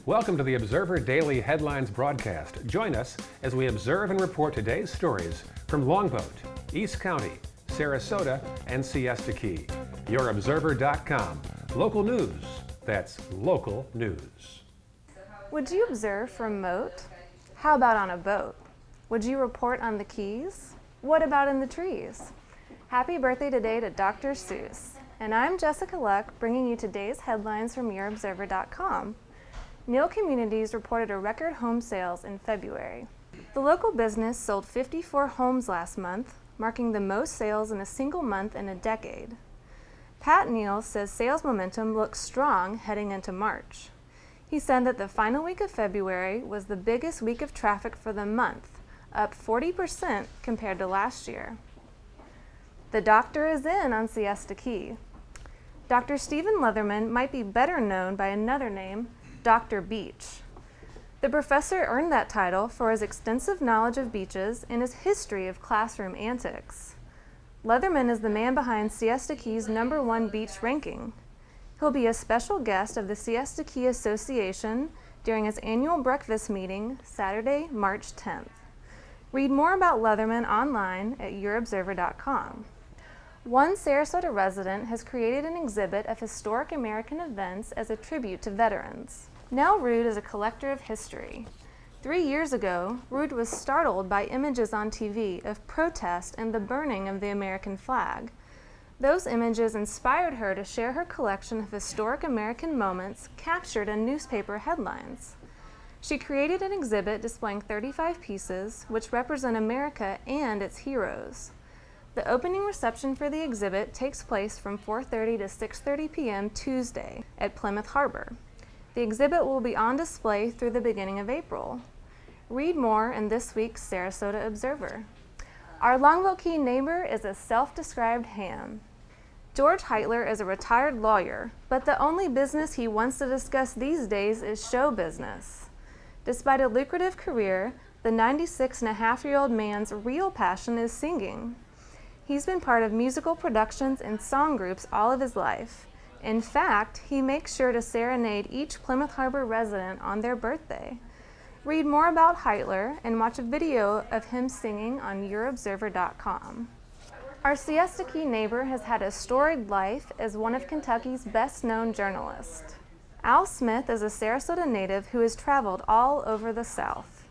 Welcome to the Observer Daily Headlines broadcast. Join us as we observe and report today's stories from Longboat, East County, Sarasota, and Siesta Key. YourObserver.com. Local news. That's local news. Would you observe from moat? How about on a boat? Would you report on the keys? What about in the trees? Happy birthday today to Dr. Seuss. And I'm Jessica Luck, bringing you today's headlines from YourObserver.com. Neal Communities reported a record home sales in February. The local business sold 54 homes last month, marking the most sales in a single month in a decade. Pat Neal says sales momentum looks strong heading into March. He said that the final week of February was the biggest week of traffic for the month, up 40% compared to last year. The doctor is in on Siesta Key. Dr. Stephen Leatherman might be better known by another name, Dr. Beach. The professor earned that title for his extensive knowledge of beaches and his history of classroom antics. Leatherman is the man behind Siesta Key's #1 beach ranking. He'll be a special guest of the Siesta Key Association during its annual breakfast meeting Saturday, March 10th. Read more about Leatherman online at YourObserver.com. One Sarasota resident has created an exhibit of historic American events as a tribute to veterans. Nell Rude is a collector of history. 3 years ago, Rude was startled by images on TV of protest and the burning of the American flag. Those images inspired her to share her collection of historic American moments captured in newspaper headlines. She created an exhibit displaying 35 pieces, which represent America and its heroes. The opening reception for the exhibit takes place from 4:30 to 6:30 p.m. Tuesday at Plymouth Harbor. The exhibit will be on display through the beginning of April. Read more in this week's Sarasota Observer. Our Longboat Key neighbor is a self-described ham. George Heitler is a retired lawyer, but the only business he wants to discuss these days is show business. Despite a lucrative career, the 96-and-a-half-year-old man's real passion is singing. He's been part of musical productions and song groups all of his life. In fact, he makes sure to serenade each Plymouth Harbor resident on their birthday. Read more about Heitler and watch a video of him singing on YourObserver.com. Our Siesta Key neighbor has had a storied life as one of Kentucky's best-known journalists. Al Smith is a Sarasota native who has traveled all over the South.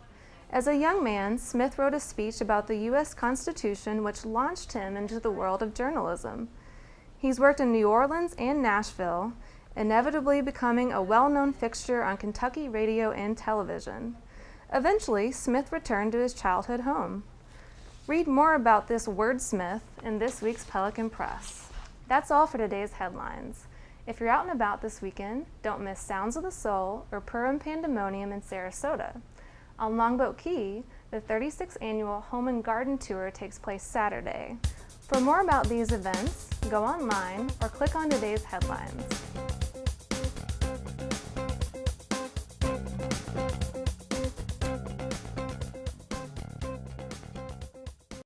As a young man, Smith wrote a speech about the U.S. Constitution which launched him into the world of journalism. He's worked in New Orleans and Nashville, inevitably becoming a well-known fixture on Kentucky radio and television. Eventually, Smith returned to his childhood home. Read more about this wordsmith in this week's Pelican Press. That's all for today's headlines. If you're out and about this weekend, don't miss Sounds of the Soul or Purim Pandemonium in Sarasota. On Longboat Key, the 36th annual Home and Garden Tour takes place Saturday. For more about these events, go online or click on today's headlines.